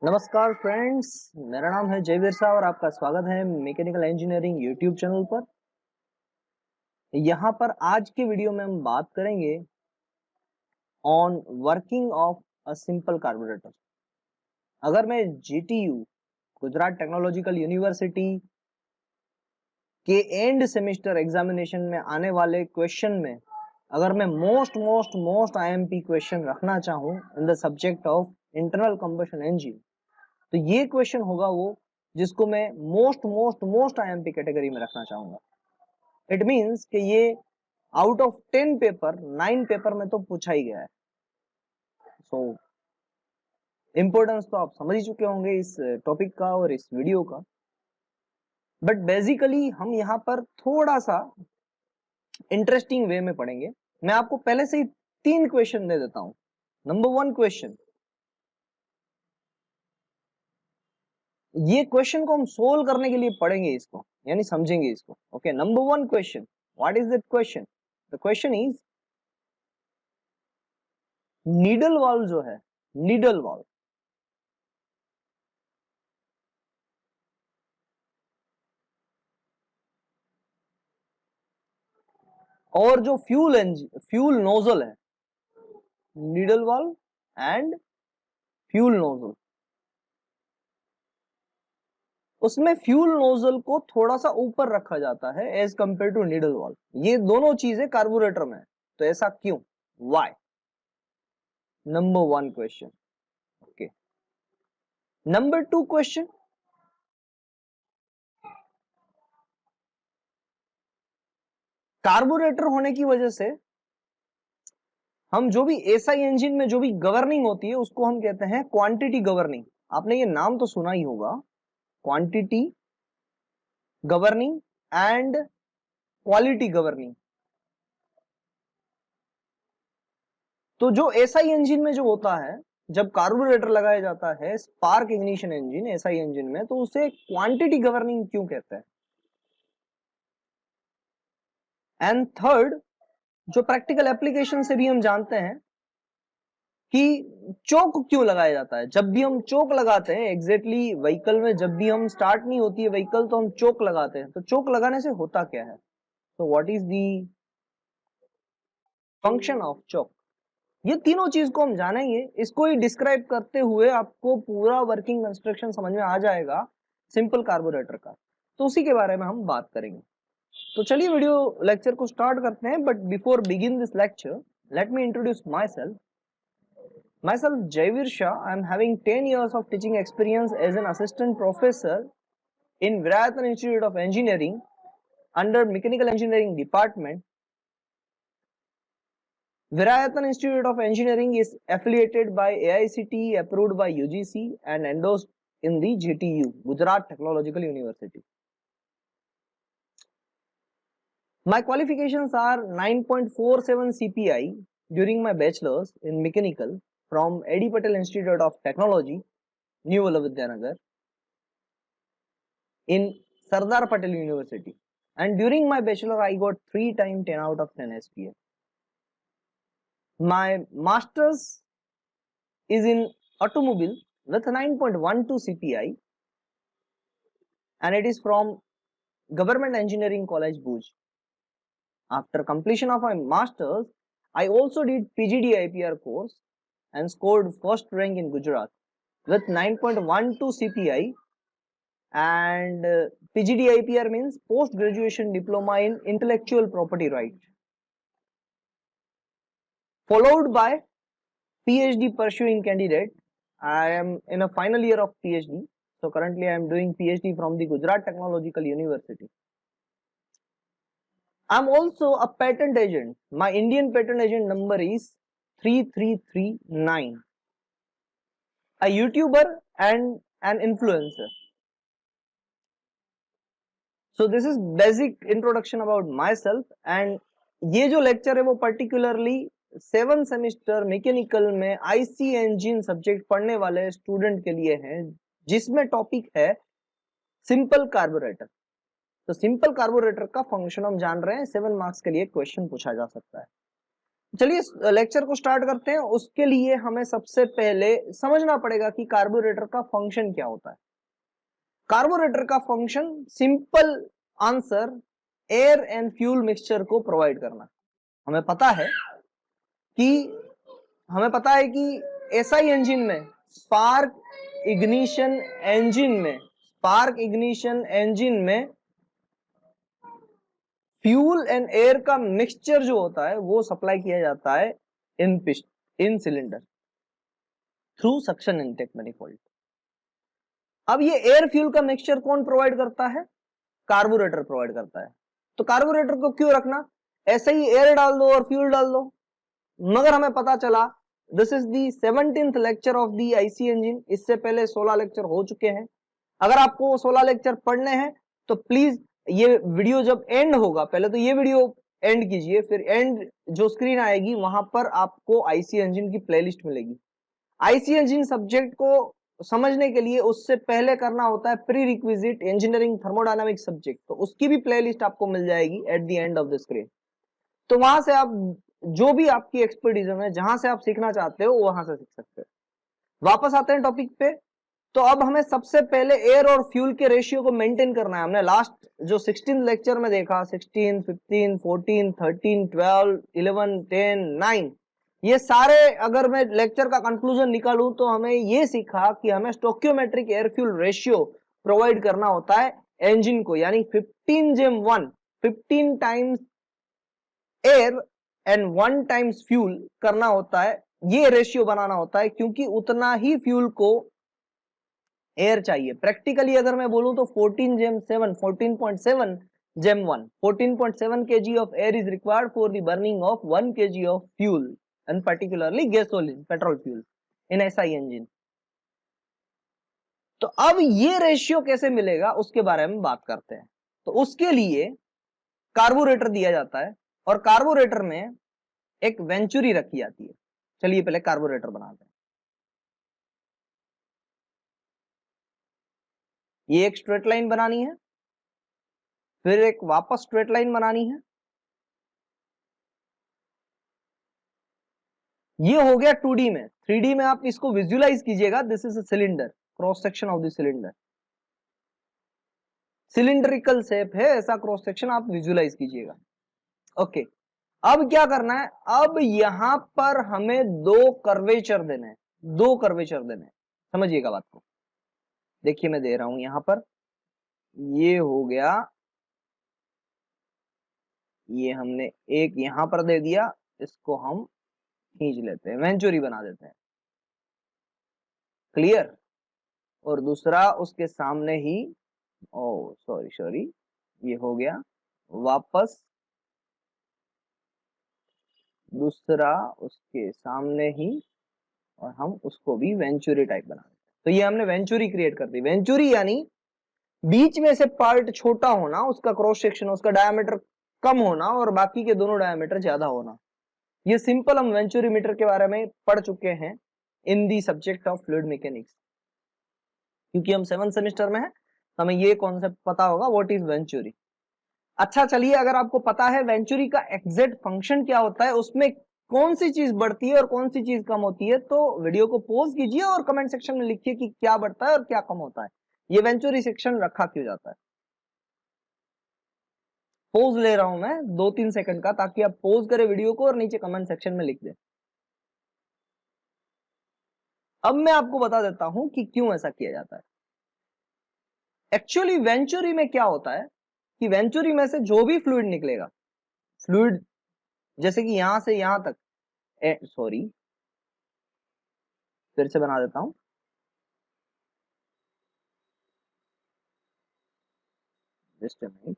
नमस्कार फ्रेंड्स, मेरा नाम है जयवीर शाह और आपका स्वागत है मैकेनिकल इंजीनियरिंग यूट्यूब चैनल पर। यहाँ पर आज के वीडियो में हम बात करेंगे on working of a simple carburettor. अगर मैं जीटीयू गुजरात टेक्नोलॉजिकल यूनिवर्सिटी के एंड सेमेस्टर एग्जामिनेशन में आने वाले क्वेश्चन में अगर मैं मोस्ट आईएमपी क्वेश्चन रखना चाहूँ in the subject of internal combustion engine, तो ये क्वेश्चन होगा वो जिसको मैं मोस्ट आईएमपी कैटेगरी में रखना चाहूंगा। इट मींस कि ये आउट ऑफ 10 पेपर 9 पेपर में तो पूछा ही गया है। सो इंपॉर्टेंस तो आप समझ ही चुके होंगे इस टॉपिक का और इस वीडियो का, बट बेसिकली हम यहाँ पर थोड़ा सा इंटरेस्टिंग वे में पढ़ेंगे। मैं आपको पहले से ही 3 क्वेश्चन दे देता हूं। नंबर 1 क्वेश्चन, ये क्वेश्चन को हम सोल्व करने के लिए पढ़ेंगे इसको, यानी समझेंगे इसको। Okay, number 1 question, what is that question? The question is needle valve जो है, नीडल वाल्व और जो फ्यूल नोजल है, needle valve and fuel nozzle, उसमें फ्यूल नोजल को थोड़ा सा ऊपर रखा जाता है as compare to needle valve. ये दोनों चीजें कार्बोरेटर में है, तो ऐसा क्यों, why? Number 1 question. Okay, number 2 question, carburettor होने की वजह से हम जो भी एसआई इंजन में जो भी गवर्निंग होती है उसको हम कहते हैं क्वांटिटी गवर्निंग। आपने ये नाम तो सुना ही होगा, quantity governing and quality governing. तो जो एसआई इंजन में जो होता है, जब कार्बोरेटर लगाया जाता है spark ignition engine SI engine में, तो उसे क्वांटिटी गवर्निंग क्यों कहते हैं? एंड थर्ड, जो प्रैक्टिकल एप्लीकेशन से भी हम जानते हैं कि चोक क्यों लगाया जाता है। जब भी हम चोक लगाते हैं एग्जैक्टली व्हीकल में, जब भी हम स्टार्ट नहीं होती है व्हीकल तो हम चोक लगाते हैं, तो चोक लगाने से होता क्या है? तो what is the function of choke? ये तीनों चीज को हम जानेंगे। इसको ही डिस्क्राइब करते हुए आपको पूरा वर्किंग कंस्ट्रक्शन समझ में आ जाएगा सिंपल कार्बोरेटर का, तो उसी के बारे में हम बात करेंगे। तो चलिए वीडियो लेक्चर को स्टार्ट करते हैं, but before begin this lecture let me introduce my self. Myself, Jaivir Shah. I am having 10 years of teaching experience as an assistant professor in Virayathan Institute of Engineering under Mechanical Engineering Department. Virayathan Institute of Engineering is affiliated by AICTE, approved by UGC and endorsed in the GTU, Gujarat Technological University. My qualifications are 9.47 CPI during my bachelor's in mechanical from A.D. Patel Institute of Technology, New Vidyanagar, in Sardar Patel University, and during my bachelor I got 3 times 10 out of 10 SPA. My master's is in automobile with 9.12 CPI and it is from Government Engineering College Bhuj. After completion of my master's, I also did PGD IPR course and scored first rank in Gujarat with 9.12 CPI, and PGD IPR means post graduation diploma in intellectual property right, followed by PhD pursuing candidate. I am in a final year of PhD, so currently I am doing PhD from the Gujarat Technological University. I am also a patent agent. My Indian patent agent number is 3339. A YouTuber and an influencer. So this is basic introduction about myself, and ये जो lecture है वो particularly 7 semester mechanical में IC engine subject पढ़ने वाले student के लिए है, जिसमें टॉपिक है सिंपल कार्बोरेटर। तो सिंपल कार्बोरेटर का फंक्शन हम जान रहे हैं, 7 मार्क्स के लिए क्वेश्चन पूछा जा सकता है। चलिए लेक्चर को स्टार्ट करते हैं। उसके लिए हमें सबसे पहले समझना पड़ेगा कि कार्बोरेटर का फंक्शन क्या होता है। कार्बोरेटर का function simple answer air and fuel mixture को प्रोवाइड करना। हमें पता है कि एसआई इंजन में स्पार्क इग्निशन इंजन में फ्यूल एंड एयर का मिक्सचर जो होता है वो सप्लाई किया जाता है इन cylinder through suction intake manifold. अब ये एयर फ्यूल का मिक्सचर कौन प्रोवाइड करता है? कार्बोरेटर प्रोवाइड करता है। तो कार्बोरेटर को क्यों रखना, ऐसे ही एयर डाल दो और फ्यूल डाल दो। मगर हमें पता चला this is the 17th lecture of the IC engine. इससे पहले 16 लेक्चर हो चुके हैं। अगर आपको 16 लेक्चर पढ़ने हैं तो प्लीज ये वीडियो जब एंड होगा, पहले तो ये वीडियो एंड कीजिए, फिर एंड जो स्क्रीन आएगी वहां पर आपको आईसी इंजन की प्लेलिस्ट मिलेगी। आईसी इंजन सब्जेक्ट को समझने के लिए उससे पहले करना होता है pre requisite engineering thermodynamic subject, तो उसकी भी प्लेलिस्ट आपको मिल जाएगी at the end of the screen. तो वहां से आप जो भी आपकी एक्सपर्टीजम है, जहां से आप सीखना चाहते हो वहां से सीख सकते हो। वापस आते हैं टॉपिक पे। तो अब हमें सबसे पहले एयर और फ्यूल के रेशियो को मेंटेन करना है। हमने लास्ट जो 16 लेक्चर में देखा 16, 15, 14, 13, 12, 11, 10, 9, ये सारे अगर मैं लेक्चर का कंक्लूजन निकालूं तो हमें ये सीखा कि हमें stoichiometric air fuel ratio provide करना होता है इंजन को, यानी 15:1, 15 times air and 1 times fuel करना होता है। ये रेशियो बनाना होता है क्योंकि उतना ही फ्यूल को एयर चाहिए। प्रैक्टिकली अगर मैं बोलूं तो 14:7, 14.7 जेम 1, 14.7 kg of air is required for the burning of 1 kg of fuel and particularly gasoline petrol fuel in SI engine. तो अब ये रेशियो कैसे मिलेगा उसके बारे में बात करते हैं। तो उसके लिए कार्बोरेटर दिया जाता है और कार्बोरेटर में एक वेंचुरी रखी जाती है। चलिए पहले कार्बोरेटर बनाते हैं। ये एक स्ट्रेट लाइन बनानी है, फिर एक वापस स्ट्रेट लाइन बनानी है। ये हो गया 2D में। 3D में आप इसको विजुअलाइज कीजिएगा। This is a cylinder, cross section of the cylinder, cylindrical shape है, ऐसा क्रॉस सेक्शन आप विजुअलाइज कीजिएगा। ओके, अब क्या करना है, अब यहां पर हमें दो कर्वेचर देने हैं, समझिएगा बात को। देखिए मैं दे रहा हूं यहां पर, ये हो गया, ये हमने एक यहां पर दे दिया, इसको हम खींच लेते हैं, वेंचुरी बना देते हैं। क्लियर? और दूसरा उसके सामने ही, ओ सॉरी, ये हो गया वापस, दूसरा उसके सामने ही, और हम उसको भी वेंचुरी टाइप बना देते हैं। तो ये हमने वेंचुरी क्रिएट कर दी। वेंचुरी यानी बीच में से पार्ट छोटा होना, उसका क्रॉस सेक्शन, उसका डायमीटर कम होना और बाकी के दोनों डायमीटर ज्यादा होना। ये सिंपल हम वेंचुरी मीटर के बारे में पढ़ चुके हैं in the subject of fluid mechanics, क्योंकि हम 7th सेमेस्टर में है तो हमें ये कॉन्सेप्ट पता होगा व्हाट इज वेंचुरी। अच्छा चलिए, अगर आपको पता है वेंचुरी का एग्जैक्ट फंक्शन क्या होता है, उसमें कौन सी चीज बढ़ती है और कौन सी चीज कम होती है, तो वीडियो को पॉज कीजिए और कमेंट सेक्शन में लिखिए कि क्या बढ़ता है और क्या कम होता है। ये वेंचुरी सेक्शन रखा क्यों जाता है। पॉज ले रहा हूं मैं 2-3 सेकंड का, ताकि आप पॉज करें वीडियो को और नीचे कमेंट सेक्शन में लिख दें। अब मैं आपको बता देता हूं कि क्यों ऐसा किया जाता है। एक्चुअली वेंचुरी में क्या होता है कि वेंचुरी में से जो भी फ्लूइड निकलेगा, फ्लूइड जैसे कि यहां से यहां तक, सॉरी फिर से बना देता हूं, जस्ट अ मिनट।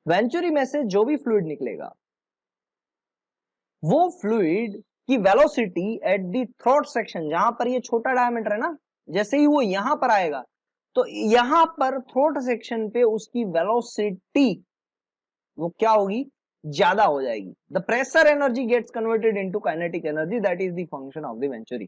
वेंचुरी में से जो भी फ्लूइड निकलेगा, वो फ्लूइड की velocity at the throat section, जहां पर ये छोटा डायमीटर है ना, जैसे ही वो यहां पर आएगा तो यहां पर थ्रोट सेक्शन पे उसकी वेलोसिटी वो क्या होगी, ज्यादा हो जाएगी। The pressure energy gets converted into kinetic energy, that is the function of the venturi.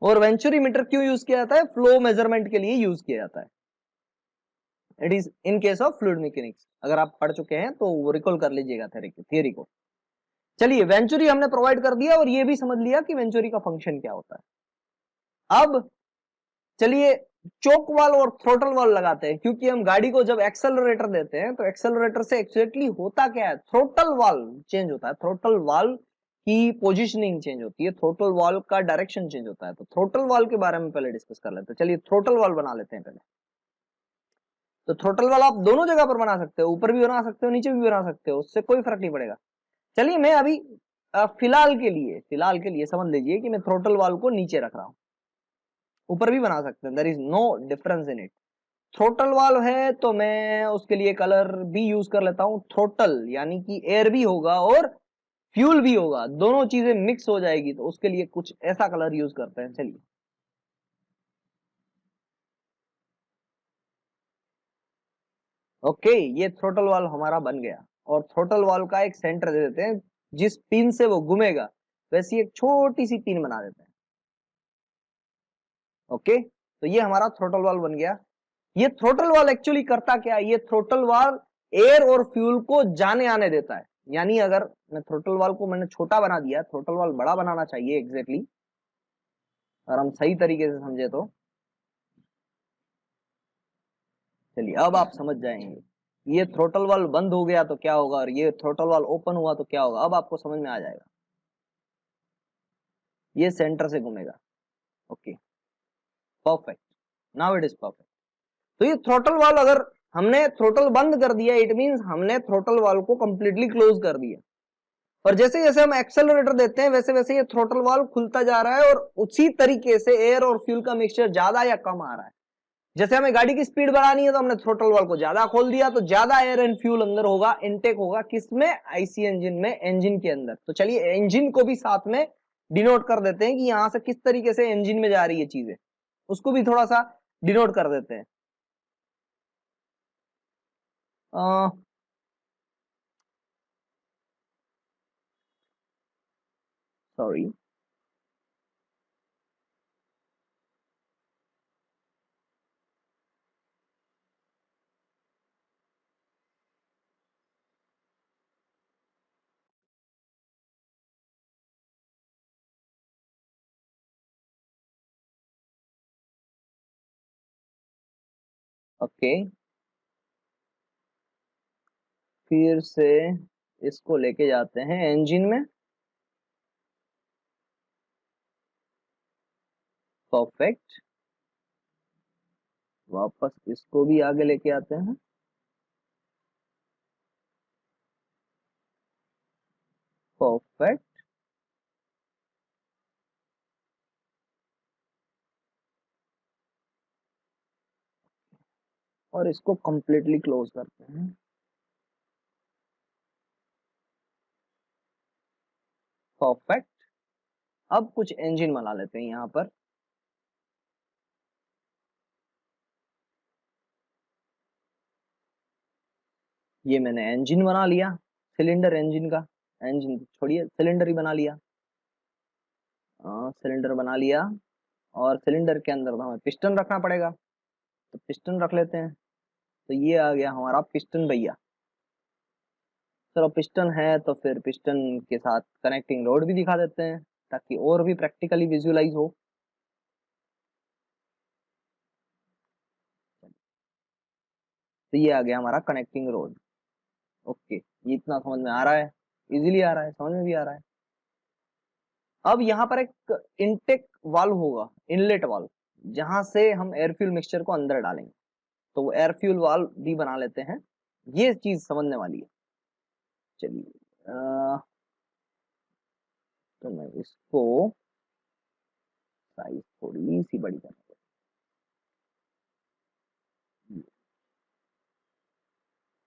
और वेंचुरी मीटर क्यों यूज किया जाता है, फ्लो मेजरमेंट के लिए यूज किया जाता है। It is in case of fluid mechanics. अगर आप पढ़ चुके हैं तो वो रिकॉल कर लीजिएगा थियरी को। चलिए वेंचुरी हमने प्रोवाइड कर दिया और ये भी समझ लिया कि वेंचुरी का फंक्शन क्या होता है। अब चलिए चोक वाल्व और थ्रोटल वाल्व लगाते हैं, क्योंकि हम गाड़ी को जब एक्सेलरेटर देते हैं तो एक्सेलरेटर से एक्चुअली होता क्या है, थ्रोटल वाल्व चेंज होता है, थ्रोटल वाल्व की पोजीशनिंग चेंज होती है, थ्रोटल वाल्व का डायरेक्शन चेंज होता है। तो थ्रोटल वाल्व के बारे में पहले डिस्कस कर लेते हैं। चलिए थ्रोटल वाल्व बना लेते हैं पहले। तो थ्रोटल वाल्व आप दोनों जगह पर बना सकते हो, ऊपर भी बना सकते हो, नीचे भी बना सकते हो, उससे कोई फर्क नहीं पड़ेगा। चलिए मैं अभी फिलहाल के लिए समझ लीजिए कि मैं थ्रोटल वाल्व को नीचे रख रहा हूं, ऊपर भी बना सकते हैं, there is no difference in it. Throttle valve है तो मैं उसके लिए कलर भी यूज कर लेता हूं, थ्रोटल यानी कि एयर भी होगा और फ्यूल भी होगा, दोनों चीजें मिक्स हो जाएगी, तो उसके लिए कुछ ऐसा कलर यूज करते हैं। चलिए ओके, ये थ्रोटल वाल्व हमारा बन गया। और थ्रोटल वाल्व का एक सेंटर दे देते हैं, जिस पिन से वो घूमेगा वैसी एक छोटी सी पिन बना देते हैं। ओके, तो ये हमारा थ्रोटल वाल्व बन गया। ये थ्रोटल वाल्व एक्चुअली करता क्या है, ये थ्रोटल वाल्व एयर और फ्यूल को जाने आने देता है। यानी अगर मैं थ्रोटल वाल्व को मैंने छोटा बना दिया, थ्रोटल वाल्व बड़ा बनाना चाहिए एग्जैक्टली, अगर हम सही तरीके से समझे तो। चलिए अब आप समझ जाएंगे, ये थ्रोटल वाल्व बंद हो गया तो क्या होगा और ये थ्रोटल वाल्व ओपन हुआ तो क्या होगा, अब आपको समझ में आ जाएगा। ये सेंटर से घूमेगा। Okay perfect, now it is perfect. तो ये थ्रोटल वाल्व अगर हमने थ्रोटल बंद कर दिया, इट मींस हमने थ्रोटल वाल्व को कंप्लीटली क्लोज कर दिया। और जैसे जैसे हम एक्सेलरेटर देते हैं वैसे वैसे ये थ्रोटल वाल्व खुलता जा रहा है और उसी तरीके से एयर और फ्यूल का मिक्सचर ज्यादा या कम आ रहा है। जैसे हमें गाड़ी की स्पीड बढ़ानी है तो हमने थ्रोटल वाल्व को ज्यादा खोल दिया, तो ज्यादा एयर एंड फ्यूल अंदर होगा, इनटेक होगा, किसमें, आईसी इंजन में, इंजन के अंदर। तो चलिए इंजन को भी साथ में डिनोट कर देते हैं कि यहां से किस तरीके से इंजन में जा रही है चीजें, उसको भी थोड़ा सा डिनोट कर देते हैं। सॉरी, ओके फिर से इसको लेके जाते हैं इंजन में। परफेक्ट, वापस इसको भी आगे लेके आते हैं। परफेक्ट, और इसको कंप्लीटली क्लोज करते हैं। परफेक्ट, अब कुछ इंजन बना लेते हैं यहाँ पर। ये मैंने इंजन बना लिया, सिलेंडर इंजन का, इंजन छोड़िए सिलेंडर ही बना लिया। सिलेंडर बना लिया और सिलेंडर के अंदर तो हमें पिस्टन रखना पड़ेगा, तो पिस्टन रख लेते हैं। तो ये आ गया हमारा पिस्टन भैया। चलो पिस्टन है तो फिर पिस्टन के साथ कनेक्टिंग रोड भी दिखा देते हैं ताकि और भी प्रैक्टिकली विजुअलाइज हो। तो ये आ गया हमारा कनेक्टिंग रोड। ओके, ये इतना समझ में आ रहा है, इजीली आ रहा है, समझ में भी आ रहा है। अब यहाँ पर एक इनटेक वाल्व होगा, इनलेट वाल्व, जहां से हम एयर फ्यूल मिक्सचर को अंदर डालेंगे, तो वो एयर फ्यूल वाल्व भी बना लेते हैं। ये चीज समझने वाली है। चलिए तो मैं इसको साइज थोड़ी सी बड़ी कर,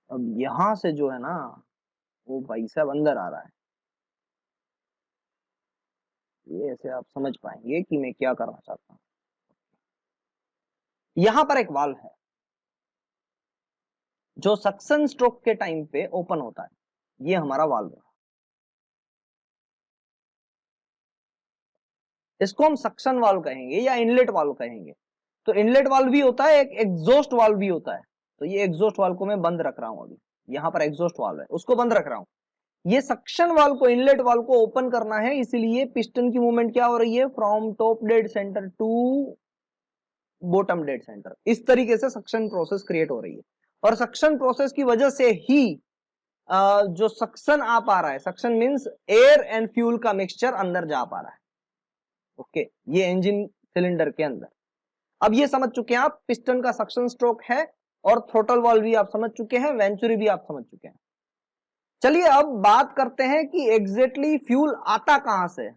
अब यहां से जो है ना वो भाई साहब अंदर आ रहा है, ये ऐसे आप समझ पाएंगे कि मैं क्या करना चाहता हूँ। यहां पर एक वाल्व है जो सक्शन स्ट्रोक के टाइम पे ओपन होता है, ये हमारा वाल्व है। इसको हम सक्शन वाल्व कहेंगे या इनलेट वाल्व कहेंगे। तो इनलेट वाल्व भी होता है, एक एग्जॉस्ट वाल्व भी होता है। तो ये एग्जॉस्ट वाल्व को मैं बंद रख रहा हूं, अभी यहां पर एग्जॉस्ट वाल्व है उसको बंद रख रहा हूं। ये सक्शन वाल्व को, इनलेट वाल्व को ओपन करना है, इसीलिए पिस्टन की मूवमेंट क्या हो रही है, from top dead centre to bottom dead centre. इस तरीके से सक्शन प्रोसेस क्रिएट हो रही है, और सक्शन प्रोसेस की वजह से ही जो सक्शन आ पा रहा है, suction means air and fuel का मिक्सचर अंदर जा पा रहा है। ओके, ये इंजन सिलेंडर के अंदर। अब ये समझ चुके हैं आप, पिस्टन का सक्शन स्ट्रोक है, और थ्रोटल वाल्व भी आप समझ चुके हैं, वेंचुरी भी आप समझ चुके हैं। चलिए अब बात करते हैं कि एग्जैक्टली फ्यूल आता कहां से,